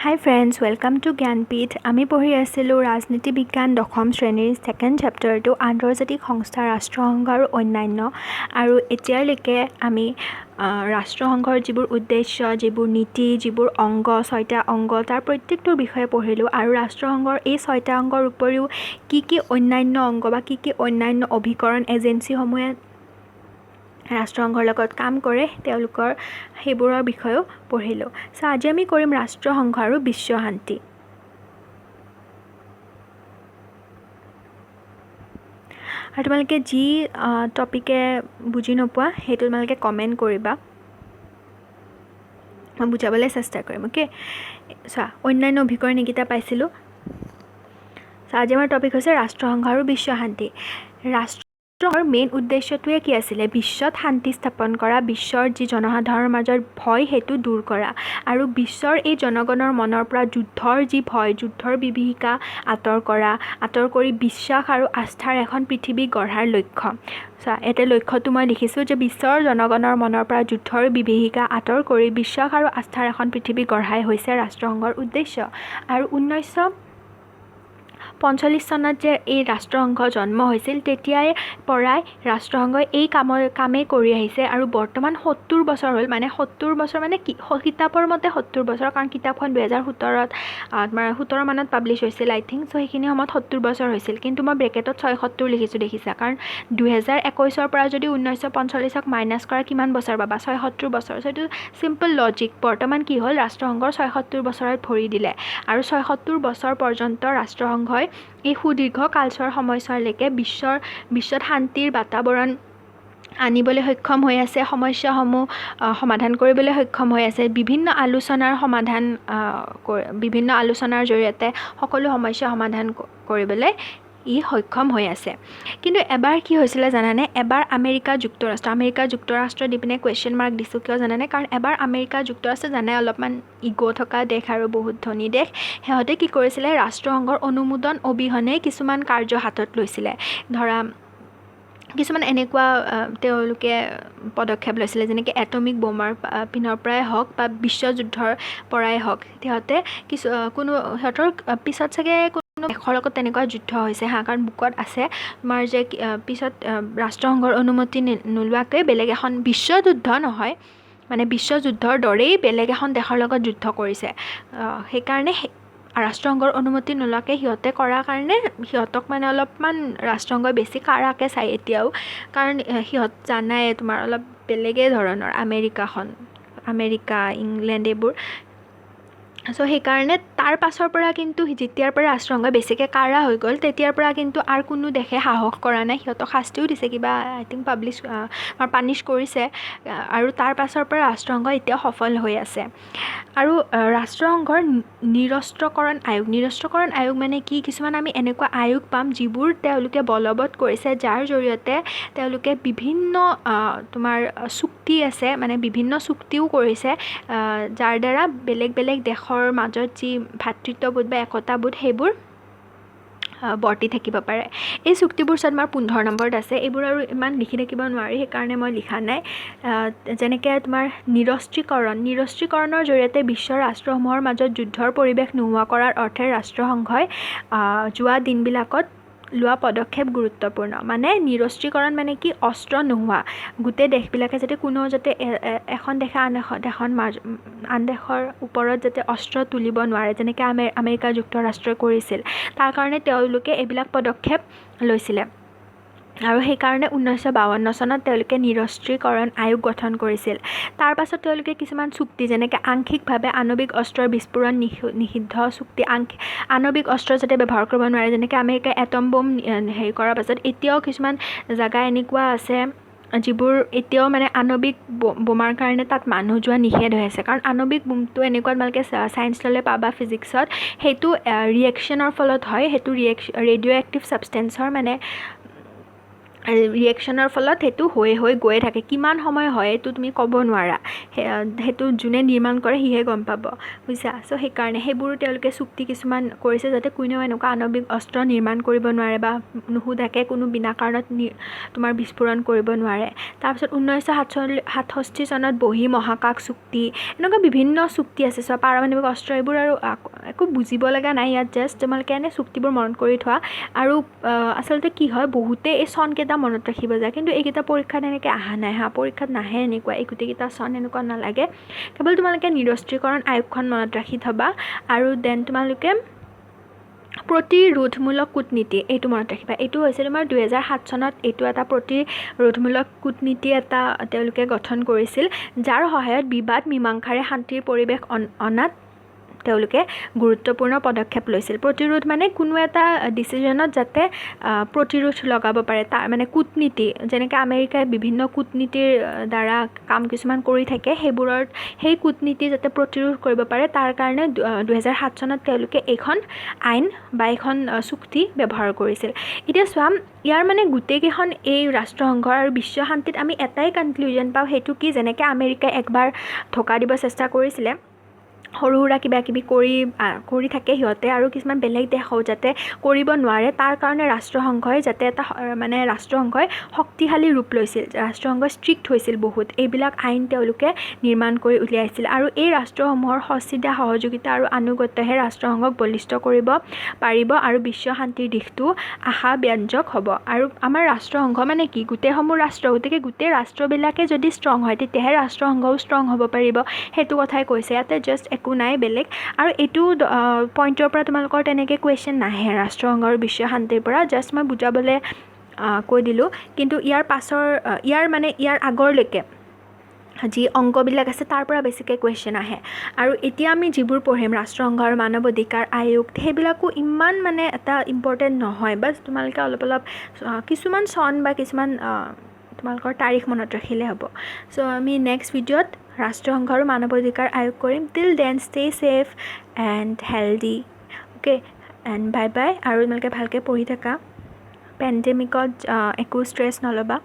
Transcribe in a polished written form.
Hi friends, welcome to Jnanpith. আমি পঢ়ি আছিলোঁ ৰাজনীতি বিজ্ঞান দশম শ্ৰেণীৰ ছেকেণ্ড চেপ্টাৰটো আন্তৰ্জাতিক সংস্থা ৰাষ্ট্ৰসংঘ আৰু অন্যান্য। আৰু এতিয়ালৈকে আমি ৰাষ্ট্ৰসংঘৰ যিবোৰ উদ্দেশ্য, যিবোৰ নীতি, যিবোৰ অংগ, 6টা অংগ, তাৰ প্ৰত্যেকটোৰ বিষয়ে পঢ়িলোঁ। আৰু ৰাষ্ট্ৰসংঘৰ এই 6টা অংগৰ উপৰিও কি অন্যান্য অংগ বা কি অন্যান্য অভিকৰণ এজেঞ্চিসমূহে ৰাষ্ট্ৰসংঘৰ লগত কাম কৰে, তেওঁলোকৰ সেইবোৰৰ বিষয়েও পঢ়িলোঁ। চ' আজি আমি কৰিম ৰাষ্ট্ৰসংঘ আৰু বিশ্ব শান্তি। আৰু তোমালোকে যি টপিকে বুজি নোপোৱা সেইটো তোমালোকে কমেণ্ট কৰিবা, মই বুজাবলৈ চেষ্টা কৰিম। অ'কে, চোৱা, অন্যান্য অভিকৰণ এইকেইটা পাইছিলোঁ। চ' আজি আমাৰ টপিক হৈছে ৰাষ্ট্ৰসংঘ আৰু বিশ্ব শান্তি। ৰাষ্ট্ৰসংঘৰ মেইন উদ্দেশ্যটোৱে কি আছিলে? বিশ্বত শান্তি স্থাপন কৰা, বিশ্বৰ যি জনসাধাৰণৰ মাজত ভয় সেইটো দূৰ কৰা, আৰু বিশ্বৰ এই জনগণৰ মনৰ পৰা যুদ্ধৰ যি ভয়, যুদ্ধৰ বিভীষিকা আঁতৰ কৰি বিশ্বাস আৰু আস্থাৰ এখন পৃথিৱী গঢ়াৰ লক্ষ্য। চোৱা, এতিয়া লক্ষ্যটো মই লিখিছোঁ যে বিশ্বৰ জনগণৰ মনৰ পৰা যুদ্ধৰ বিভীষিকা আঁতৰ কৰি বিশ্বাস আৰু আস্থাৰ এখন পৃথিৱী গঢ়াই হৈছে ৰাষ্ট্ৰসংঘৰ উদ্দেশ্য। আৰু 1945 চনত যে এই ৰাষ্ট্ৰসংঘ জন্ম হৈছিল, তেতিয়াই পৰাই ৰাষ্ট্ৰসংঘই এই কামেই কৰি আহিছে। আৰু বৰ্তমান 70 বছৰ হ'ল, মানে 70 বছৰ মানে কি, কিতাপৰ মতে 70 বছৰ, কাৰণ কিতাপখন 2017 তোমাৰ 17 মানত পাব্লিছ হৈছিল আই থিংক। চ' সেইখিনি সময়ত 70 বছৰ হৈছিল, কিন্তু মই ব্ৰেকেটত 76 লিখিছোঁ, দেখিছা? কাৰণ 2021 পৰা যদি 1945ক মাইনাছ কৰা কিমান বছৰ পাবা? 76 বছৰ। চ' এইটো চিম্পল লজিক। বৰ্তমান কি হ'ল, ৰাষ্ট্ৰসংঘৰ 76 বছৰত ভৰি দিলে, আৰু 76 বছৰ পৰ্যন্ত ৰাষ্ট্ৰসংঘই এই সুদীৰ্ঘ কালচোৱাৰ সময়ছোৱালৈকে বিশ্বত শান্তিৰ বাতাবৰণ আনিবলৈ সক্ষম হৈ আছে, সমস্যাসমূহ সমাধান কৰিবলৈ সক্ষম হৈ আছে, বিভিন্ন আলোচনাৰ জৰিয়তে সকলো সমস্যা সমাধান কৰিবলৈ ই সক্ষম হৈ আছে। কিন্তু এবাৰ কি হৈছিলে জানানে? এবাৰ আমেৰিকা যুক্তৰাষ্ট্ৰ দি পিনে কুৱেশ্যন মাৰ্ক দিছোঁ, কিয় জানানে? কাৰণ এবাৰ আমেৰিকা যুক্তৰাষ্ট্ৰ জানে অলপমান ইগ' থকা দেশ আৰু বহুত ধনী দেশ। সিহঁতে কি কৰিছিলে, ৰাষ্ট্ৰসংঘৰ অনুমোদন অবিহনে কিছুমান কাৰ্য হাতত লৈছিলে। ধৰা, কিছুমান এনেকুৱা তেওঁলোকে পদক্ষেপ লৈছিলে, যেনেকৈ এটমিক বোমাৰ পিনৰ পৰাই হওক বা বিশ্বযুদ্ধৰ পৰাই হওক। সিহঁতে সিহঁতৰ পিছত চাগে কোনো দেশৰ লগত তেনেকুৱা যুদ্ধ হৈছে, কাৰণ বুকত আছে তোমাৰ যে পিছত ৰাষ্ট্ৰসংঘৰ অনুমতি নোলোৱাকৈ বেলেগ এখন বিশ্বযুদ্ধ নহয়, মানে বিশ্বযুদ্ধৰ দৰেই বেলেগ এখন দেশৰ লগত যুদ্ধ কৰিছে। সেইকাৰণে ৰাষ্ট্ৰসংঘৰ অনুমতি নোলোৱাকৈ সিহঁতে কৰাৰ কাৰণে সিহঁতক মানে অলপমান ৰাষ্ট্ৰসংঘই বেছি কাৰাকৈ চায় এতিয়াও, কাৰণ সিহঁত জানাই তোমাৰ অলপ বেলেগেই ধৰণৰ আমেৰিকা, ইংলেণ্ড এইবোৰ। চ' সেইকাৰণে তাৰ পাছৰ পৰা কিন্তু যেতিয়াৰ পৰা ৰাষ্ট্ৰসংঘ বেছিকৈ কাৰা হৈ গ'ল, তেতিয়াৰ পৰা কিন্তু আৰু কোনো দেশে সাহস কৰা নাই। সিহঁতক শাস্তিও দিছে, কিবা আই থিংক পানিছ কৰিছে, আৰু তাৰ পাছৰ পৰা ৰাষ্ট্ৰসংঘ এতিয়াও সফল হৈ আছে। আৰু ৰাষ্ট্ৰসংঘৰ নিৰস্ত্ৰকৰণ আয়োগ মানে কি? কিছুমান আমি এনেকুৱা আয়োগ পাম যিবোৰ তেওঁলোকে বলবৎ কৰিছে, যাৰ জৰিয়তে তেওঁলোকে বিভিন্ন তোমাৰ চুক্তি আছে, মানে বিভিন্ন চুক্তিও কৰিছে, যাৰ দ্বাৰা বেলেগ দেশৰ মাজত যি ভাতৃত্ববোধ বা একতাবোধ সেইবোৰ বৰ্তি থাকিব পাৰে। এই চুক্তিবোৰ চাত আমাৰ 15 নম্বৰত আছে। এইবোৰ আৰু ইমান লিখি থাকিব নোৱাৰি, সেইকাৰণে মই লিখা নাই। যেনেকৈ তোমাৰ নিৰস্ত্ৰীকৰণৰ জৰিয়তে বিশ্বৰ ৰাষ্ট্ৰসমূহৰ মাজত যুদ্ধৰ পৰিৱেশ নোহোৱা কৰাৰ অৰ্থে ৰাষ্ট্ৰসংঘই যোৱা দিনবিলাকত লোৱা পদক্ষেপ গুৰুত্বপূৰ্ণ। মানে নিৰস্ত্ৰীকৰণ মানে কি? অস্ত্ৰ নোহোৱা, গোটেই দেশবিলাকে যাতে এখন দেশে আন দেশৰ ওপৰত যাতে অস্ত্ৰ তুলিব নোৱাৰে, যেনেকৈ আমেৰিকা যুক্তৰাষ্ট্ৰই কৰিছিল। তাৰ কাৰণে তেওঁলোকে এইবিলাক পদক্ষেপ লৈছিলে, আৰু সেইকাৰণে 1952 চনত তেওঁলোকে নিৰস্ত্ৰীকৰণ আয়োগ গঠন কৰিছিল। তাৰ পাছত তেওঁলোকে কিছুমান চুক্তি, যেনেকৈ আংশিকভাৱে আণৱিক অস্ত্ৰৰ বিস্ফোৰণ নিষিদ্ধ চুক্তি, আণৱিক অস্ত্ৰ যাতে ব্যৱহাৰ কৰিব নোৱাৰে, যেনেকৈ আমেৰিকাই এটম বোম কৰাৰ পাছত এতিয়াও কিছুমান জেগা এনেকুৱা আছে যিবোৰ এতিয়াও মানে আণৱিক বোমাৰ কাৰণে তাত মানুহ যোৱা নিষেধ হৈ আছে। কাৰণ আণৱিক বোমটো এনেকুৱা, তোমালোকে ছায়েন্স ল'লে পাবা ফিজিক্সত, সেইটো ৰিয়েকশ্যনৰ ফলত হয়, সেইটো ৰেডিঅ' এক্টিভ ছাবষ্টেঞ্চৰ মানে ৰিয়েকশ্যনৰ ফলত সেইটো হৈ গৈয়ে থাকে। কিমান সময় হয় এইটো তুমি ক'ব নোৱাৰা, সেইটো যোনে নিৰ্মাণ কৰে সিহে গম পাব, বুজিছা। চ' সেইকাৰণে সেইবোৰো তেওঁলোকে চুক্তি কিছুমান কৰিছে যাতে কোনেও এনেকুৱা আণৱিক অস্ত্ৰ নিৰ্মাণ কৰিব নোৱাৰে বা নুসুধাকৈ কোনো বিনা কাৰণত তোমাৰ বিস্ফোৰণ কৰিব নোৱাৰে। তাৰপিছত 1967 চনত বহি মহাকাশ চুক্তি, এনেকুৱা বিভিন্ন চুক্তি আছে। চ' পাৰমাণৱিক অস্ত্ৰ এইবোৰ আৰু একো বুজিব লগা নাই ইয়াত, জাষ্ট তোমালোকে এনে চুক্তিবোৰ মনত কৰি থোৱা। আৰু আচলতে কি হয়, বহুতে এই চনকেইটা মনত ৰাখিব যায়, কিন্তু এইকেইটা পৰীক্ষাত এনেকৈ অহা নাই হা, পৰীক্ষাত নাহে এনেকুৱা, এই গোটেইকেইটা চন এনেকুৱা নালাগে। কেৱল তোমালোকে নিৰস্ত্ৰীকৰণ আয়োগখন মনত ৰাখি থবা, আৰু দেন তোমালোকে প্ৰতিৰোধমূলক কূটনীতি এইটো মনত ৰাখিবা। এইটো হৈছে তোমাৰ 2007 চনত এইটো এটা প্ৰতিৰোধমূলক কূটনীতি এটা তেওঁলোকে গঠন কৰিছিল, যাৰ সহায়ত বিবাদ মীমাংসাৰে শান্তিৰ পৰিৱেশ অনাত তেওঁলোকে গুৰুত্বপূৰ্ণ পদক্ষেপ লৈছিল। প্ৰতিৰোধ মানে কোনো এটা ডিচিজনত যাতে প্ৰতিৰোধ লগাব পাৰে, তাৰ মানে কূটনীতি, যেনেকৈ আমেৰিকাই বিভিন্ন কূটনীতিৰ দ্বাৰা কাম কিছুমান কৰি থাকে, সেই কূটনীতি যাতে প্ৰতিৰোধ কৰিব পাৰে, তাৰ কাৰণে 2007 চনত তেওঁলোকে এইখন আইন বা এইখন চুক্তি ব্যৱহাৰ কৰিছিল। এতিয়া চোৱা, ইয়াৰ মানে গোটেইকেইখন এই ৰাষ্ট্ৰসংঘৰ আৰু বিশ্ব শান্তিত আমি এটাই কনক্লুজন পাওঁ, সেইটো কি, যেনেকৈ আমেৰিকাই একবাৰ ধোকা দিব চেষ্টা কৰিছিলে, সৰু সুৰা কিবা কিবি কৰি থাকে সিহঁতে, আৰু কিছুমান বেলেগ দেশও যাতে কৰিব নোৱাৰে, তাৰ কাৰণে ৰাষ্ট্ৰসংঘই যাতে এটা মানে ৰাষ্ট্ৰসংঘই শক্তিশালী ৰূপ লৈছিল, ৰাষ্ট্ৰসংঘ ষ্ট্ৰিক্ট হৈছিল বহুত, এইবিলাক আইন তেওঁলোকে নিৰ্মাণ কৰি উলিয়াইছিল। আৰু এই ৰাষ্ট্ৰসমূহৰ সচিদা সহযোগিতা আৰু আনুগত্যহে ৰাষ্ট্ৰসংঘক বলিষ্ঠ কৰিব পাৰিব আৰু বিশ্ব শান্তিৰ দিশটো আশাব্যঞ্জক হ'ব। আৰু আমাৰ ৰাষ্ট্ৰসংঘ মানে কি, গোটেইসমূহ ৰাষ্ট্ৰ, গতিকে গোটেই ৰাষ্ট্ৰবিলাকে যদি ষ্ট্ৰং হয় তেতিয়াহে ৰাষ্ট্ৰসংঘও ষ্ট্ৰং হ'ব পাৰিব, সেইটো কথাই কৈছে ইয়াতে, জাষ্ট একো নাই বেলেগ। আৰু এইটো পইণ্টৰ পৰা তোমালোকৰ তেনেকৈ কুৱেশ্যন নাহে ৰাষ্ট্ৰসংঘ আৰু বিশ্ব শান্তিৰ পৰা, জাষ্ট মই বুজাবলৈ কৈ দিলোঁ। কিন্তু ইয়াৰ আগৰলৈকে যি অংকবিলাক আছে তাৰ পৰা বেছিকৈ কুৱেশ্যন আহে। আৰু এতিয়া আমি যিবোৰ পঢ়িম, ৰাষ্ট্ৰসংঘ আৰু মানৱ অধিকাৰ আয়োগ, সেইবিলাকো ইমান মানে এটা ইম্পৰ্টেণ্ট নহয়, বাছ তোমালোকে অলপ কিছুমান চন বা কিছুমান তোমালোকৰ তাৰিখ মনত ৰাখিলে হ'ব। চ' আমি নেক্সট ভিডিঅ'ত ৰাষ্ট্ৰসংঘ আৰু মানৱ অধিকাৰ আয়োগ কৰিম। Till then stay safe and healthy, okay, and bye bye. আৰু তোমালোকে ভালকৈ পঢ়ি থাকা, পেণ্ডেমিকত একো ষ্ট্ৰেছ নল'বা।